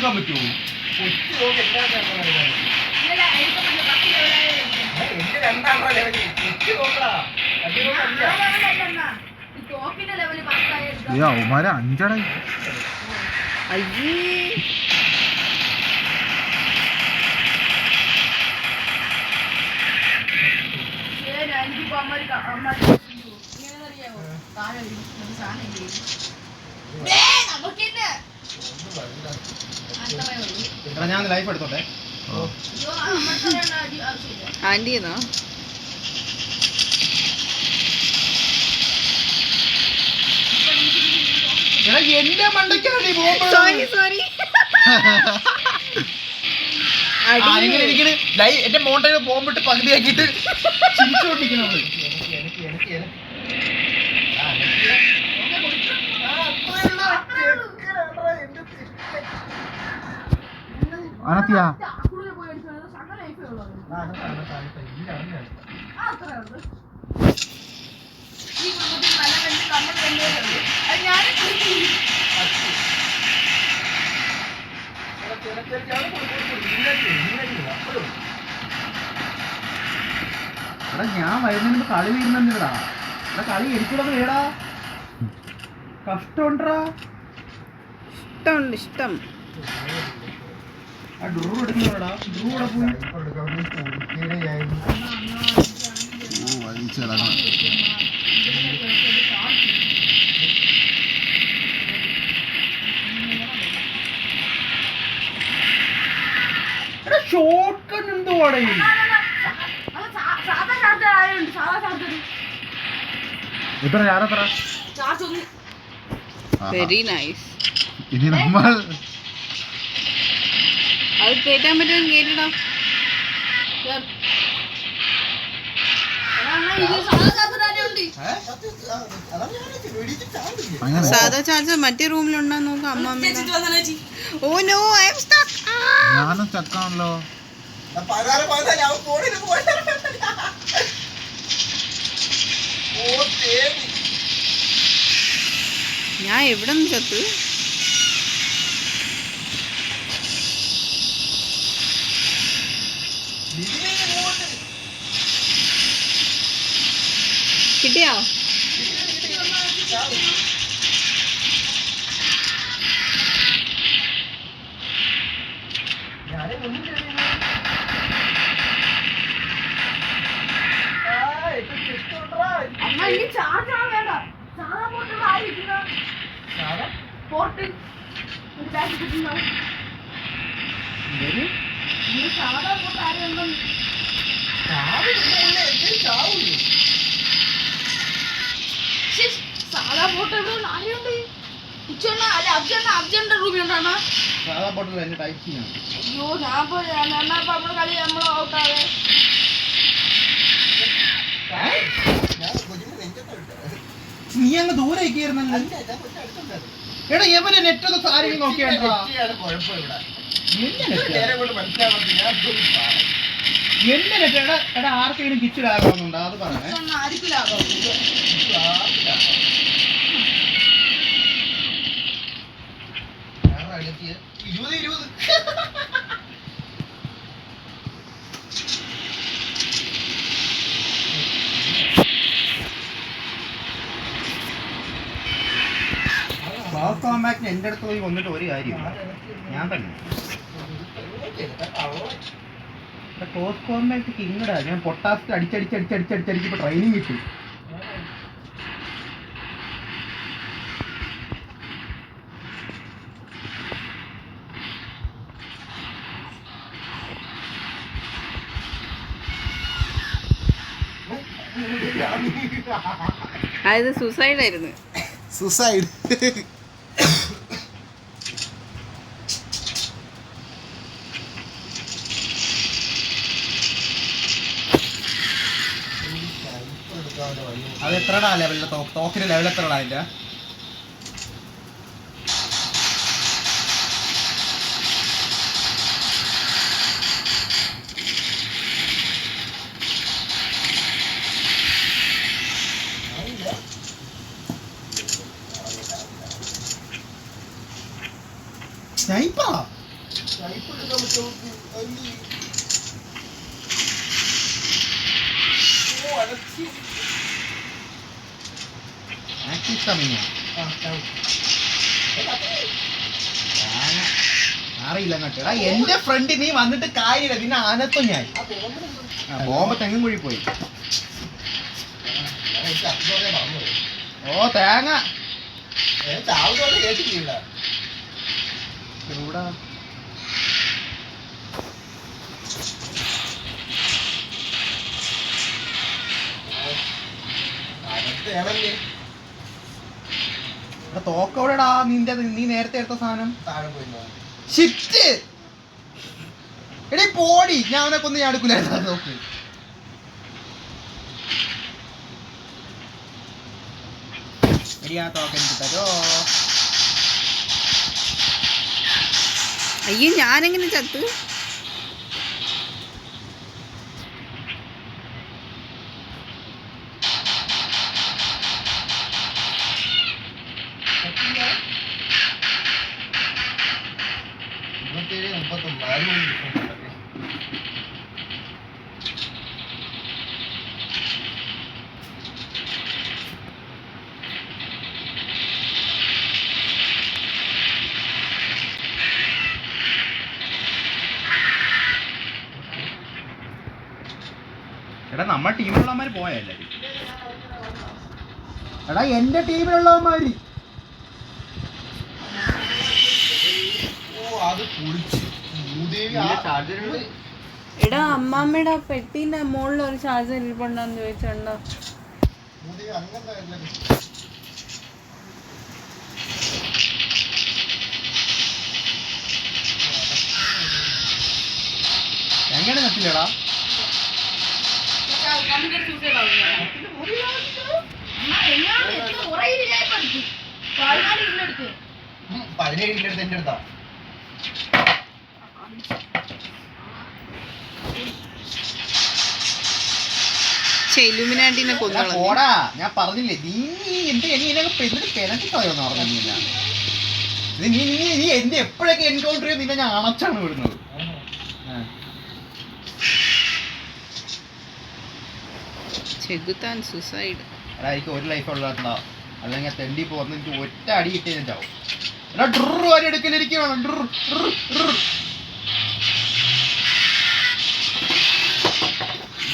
നോക്കാൻ പറ്റുമോ? അവന്മാര അഞ്ചട അയ്യേ ഞാൻ ലൈഫ് എടുത്തോട്ടെ. ആന്റിയെന്നോ? എന്റെ മണ്ടയ്ക്കാണ് സോറി സോറി. എന്റെ മോണ്ടയിൽ ബോംബിട്ട് പകുതിയാക്കിട്ട് ചിരിച്ചോണ്ടിരിക്കണം. അനത്തിയാ എടാ ഞാൻ വരുന്നതിന് കളി വീഴുന്നില്ലടാ. എടാ കളി എനിക്കുള്ളത് വേടാ. കഷ്ടമുണ്ടാ. ഇഷ്ടമുണ്ട് ഇഷ്ടം. ആ ഡ്രൂ എടുക്കുന്നോടാ. ഡ്രൂ കൂടെ പോയി വലിച്ചിറങ്ങണം. Short cut എന്തുവാടേ? എത്ര ആരെത്ര? Very nice. ഇനി നമ്മൾ അത് കേറ്റാൻ പറ്റുമെന്ന് കേട്ടിടാ. സാധാ ചാർജർ മറ്റേ റൂമിലുണ്ടാ നോക്കാം. അമ്മ oh no I am stuck. ഞാനും സ്റ്റക്കാണല്ലോ. ഞാൻ എവിടെ നിന്ന് ചത്ത്? കിട്ടിയോ? സാധാ ഫോട്ടോ അബ്ജന്റെ റൂമിലുണ്ടാണ്. സാധാ ബോട്ടിൽ എന്നെ ടൈപ്പ് ചെയ്യണം. അയ്യോ ഞാൻ നമ്മുടെ കളി നമ്മൾ ഔട്ടാവേ. നീ അങ്ങ് ദൂരെ ആയിരുന്നല്ലോ. എടാ എവനെ നെറ്റൊക്കെ സാരി നോക്കിയാണ്ടാ. എന്റെ നെറ്റ് എടാ എടാ ആർക്കെങ്കിലും കിച്ചിലാകാവുന്നുണ്ടോ? അത് പറഞ്ഞേ. ആയിരിക്കില്ലാകോ ക്ലോസ് കോമ്പാക്ട് എൻ്റെ അടുത്ത് പോയി വന്നിട്ട് ഒരു കാര്യമില്ല. ഞാൻ തന്നെ ക്ലോസ് കോമ്പാക്ട് കിങ്ങടാ. ഞാൻ പൊട്ടാസ്റ്റ് അടിച്ചടിച്ചടിച്ചടിച്ചടിച്ചടിച്ചടിച്ചടിച്ച് ട്രെയിനിങ് കിട്ടി. അത് സൂസൈഡ് ആയിരുന്നു. സുസൈഡ്. അത് എത്രടാ ലെവലിലെ തോക്കിന്റെ ലെവൽ എത്രടാ അതിന്റെ? സ്നൈപ്പറാ അറിയില്ല കേട്ടോ. എടാ എന്റെ ഫ്രണ്ട് നീ വന്നിട്ട് കാര്യമില്ല, നിന്നെ ആനത്തും ഞാൻ ബോംബ് തെങ്ങും കുഴി പോയി. ഓ തേങ്ങ കേട്ടില്ല. തോക്കവിടെടാ നിന്റെ, നീ നേരത്തെ എടുത്ത സാധനം ഷിറ്റ്. എടീ പോടി, ഞാൻ അവനെ കൊന്ന് ഞാൻ എടുക്കൂലായിരുന്നു. നോക്ക് എടി ആ തോക്ക എനിക്ക് തരോ. അയ്യോ ഞാനെങ്ങനെ ചത്ത്? എടാ നമ്മുടെ ടീമിലുള്ളവന്മാര് പോയല്ലേ? എടാ എന്റെ ടീമിലുള്ളവന്മാര് എടാ അമ്മാമ്മയുടെ പെട്ടീന്റെ മുകളിൽ ഒരു ചാർജർ ഇരിപ്പുണ്ടെന്ന് ചോദിച്ചോണ്ടോ? എങ്ങനെ കത്തില്ലടാ? എന്റെ അടുത്താ ഇലുമിനാട്ടിനെ കൊന്നോളാം. പോടാ, ഞാൻ പറഞ്ഞില്ലേ നീ എന്റെ പെനക്കിട്ടോന്ന് പറഞ്ഞില്ല. നീ എന്റെ എപ്പോഴൊക്കെ എൻകൗണ്ടർ ചെയ്ത് നിന്നെ ഞാൻ അണച്ചാണ് വിടുന്നത്. ചെകുത്താൻ സുസൈഡ്. എടാ എനിക്ക് ഒരു ലൈഫ് ഉള്ളതാ, അല്ലെങ്കിൽ തെണ്ടി പോന്ന് എനിക്ക് ഒറ്റ അടി കിട്ടിയ ഞാൻ ചാവും. എടാ ഡ്രർ വരെ എടുക്കലിരിക്കുകയാണ്.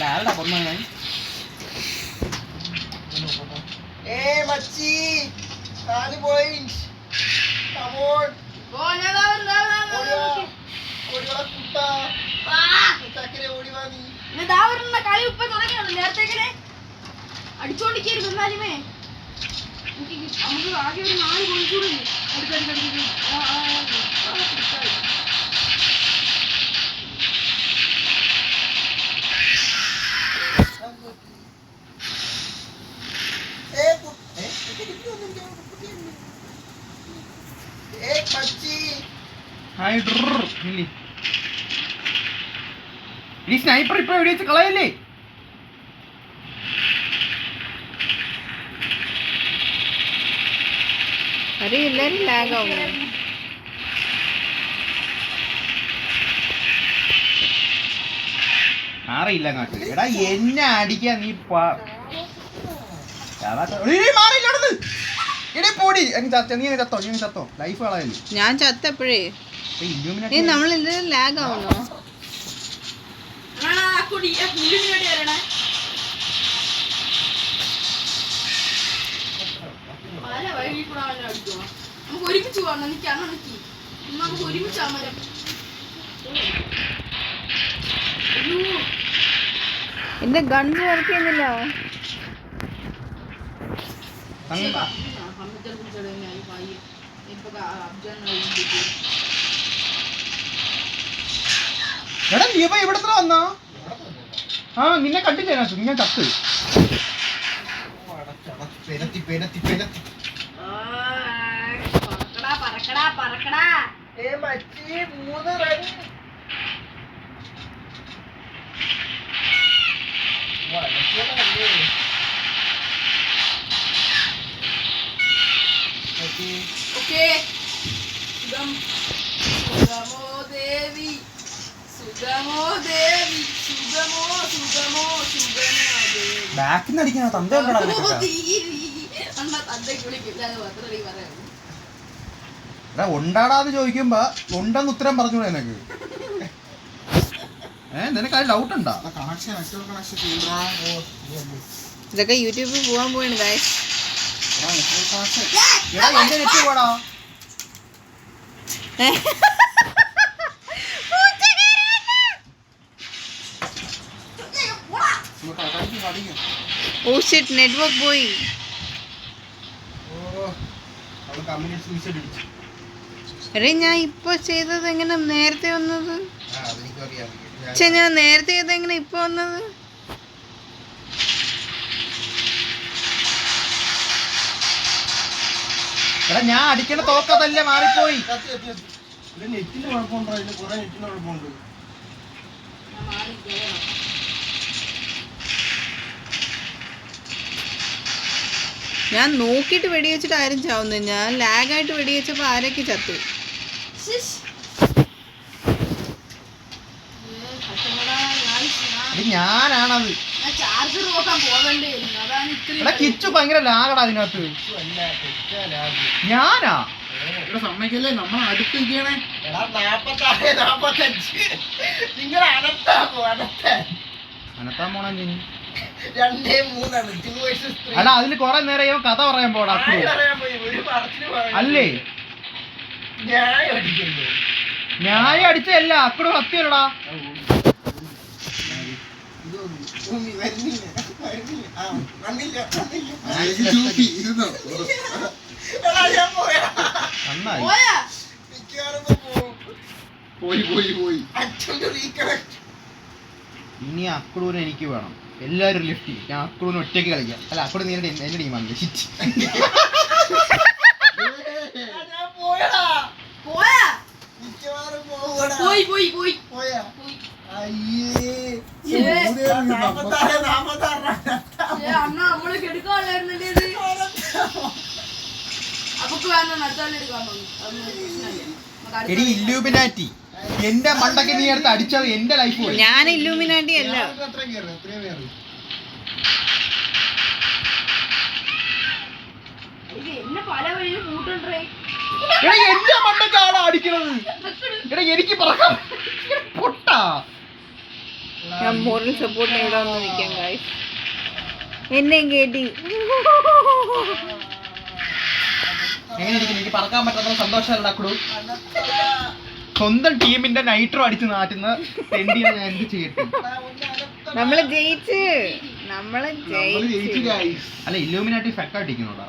ആരടാ കൊന്ന ഞാൻ? കളി ഇപ്പൊ തുടങ്ങിയാണ്. നേരത്തേക്കിനെ അടിച്ചോണ്ടിരിക്കരുത്. എന്നാലുമേ നമുക്ക് ആകെ ഒരു 4 മണിക്കൂർ ഈ സ്നൈപ്പർ ഇപ്പൊ എവിടെ വെച്ച് കളയല്ലേ? അരെ എല്ലാരും ലാഗ് ആവും. മാറിയില്ല കാട്ട്. എടാ എന്നെ അടിക്കാൻ നീ പോടി. നീ ചത്തോ? നീ ചത്തോ? ലൈഫ് കളയല്ലേ? ഞാൻ ചത്തപ്പോഴേ നമ്മൾ എന്തെങ്കിലും ലാഗ് ആവണോ? നമുക്ക് ഒരുമിച്ച് പോകണം. എനിക്ക് അണ്ണി നമുക്ക് ഒരുമിച്ച് അമരം. എന്റെ ഗൺസ് വർക്ക് ചെയ്യുന്നില്ല. എടാ നീ ഇപ്പൊ ഇവിടെ വന്നാ? ആ നിന്നെ കണ്ടില്ലേ ഞാൻ ചത്ത്. പറക്കടാ. ദേവി ബാക്കിൽ നിന്ന് അടിക്കണ തന്ത ഉണ്ടടാ എടാ ഉണ്ടാടാന്ന് ചോദിക്കുമ്പോ ഉണ്ടെന്ന് ഉത്തരം പറഞ്ഞൂടെ നിനക്ക് നിനക്ക് അത് ഡൗട്ട് ഉണ്ടാ കണക്ഷൻ നെറ്റ്വർക്ക് കണക്ഷൻ ചെയ്യണ്ടാ. ഇതൊക്കെ യൂട്യൂബിൽ പോവാൻ പോവാണ് ഗായ്സ്. നെറ്റ്വർക്ക് കണക്ഷൻ എടാ എന്റെ നെറ്റ് പോടാ ഓ ഷിറ്റ്, നെറ്റ്വർക്ക് പോയി. എടേ ഞാൻ ഇപ്പൊ ചെയ്തത് എങ്ങനെ നേരത്തെ വന്നത്? ഞാൻ നേരത്തെ ചെയ്തത് എങ്ങനെ ഇപ്പൊ വന്നത്? എടാ ഞാൻ അടിക്കണ തോക്കതല്ലേ മാറിപ്പോയി. നെറ്റിന് കുഴപ്പമുണ്ടോ? ഇതിന് കുറെ നെറ്റിന് കുഴപ്പമുണ്ട്. ഞാൻ നോക്കിയിട്ട് വെടിവെച്ചിട്ട് ആരും ചാവുന്നത്. ഞാൻ ലാഗായിട്ട് വെടിവെച്ചപ്പോ ആരൊക്കെ ചത്തു. ഞാനാണത്. എടാ കിച്ചു ഭയങ്കര ലാഗടാ അതിനകത്ത്. ഞാനാ ഇവിടെ സമ്മതിക്കല്ലേ, നമ്മൾ അടുത്ത് നിൽക്കണേ. അനത്താൻ പോണ അല്ല അതില് കൊറേ നേരം ഇവൻ കഥ പറയാൻ പോടാ അല്ലേ. ന്യായം അടിച്ചല്ല അക്കടു സത്യമല്ലടാ. നന്നായി. ഇനി അക്കടൂന് എനിക്ക് വേണം. എല്ലാരും ലിഫ്റ്റ് ചെയ്യും. ഞാൻ അക്കടൂന് ഒറ്റയ്ക്ക് കളിക്കാം. അല്ല അക്കടു നീ എന്റെ ടീമാണ്. എടി ഇല്ലൂമിനാറ്റി, എന്റെ മണ്ടക്ക് നീ അടുത്ത് അടിച്ചത് എന്റെ ലൈഫ് പോയി. ഞാൻ ഇല്ലൂമിനാറ്റി അല്ല. എടാ എന്റെ മണ്ടക്കാണോ അടിക്കണത്? എടാ എനിക്ക് പറക്കാം പൊട്ടാ. ഞാൻ മോറൽ സപ്പോർട്ട് ഇവിടെ വന്ന് നിൽക്കാം ഗായ്സ്. എന്നെയും കേട്ടി. എങ്ങനെ ഇരിക്കും? എനിക്ക് പറക്കാൻ പറ്റാത്ത സന്തോഷമല്ല അക്കടു. സ്വന്തം ടീമിന്റെ നൈട്രോ അടിച്ച് നാറ്റുന്ന തെണ്ടിയെ ഞാൻ എന്ത് ചെയ്യട്ടെ? നമ്മള് ജയിച്ച്. അല്ല ഇല്ലൂമിനാറ്റി ഫെക്ക അടിക്കുന്നോടാ.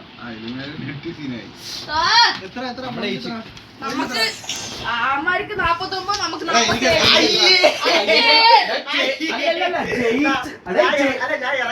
നമ്മള് ജയിച്ചു. നമുക്ക് അമ്മമാർക്ക് 49, നമുക്ക് അയ്യേ. 47.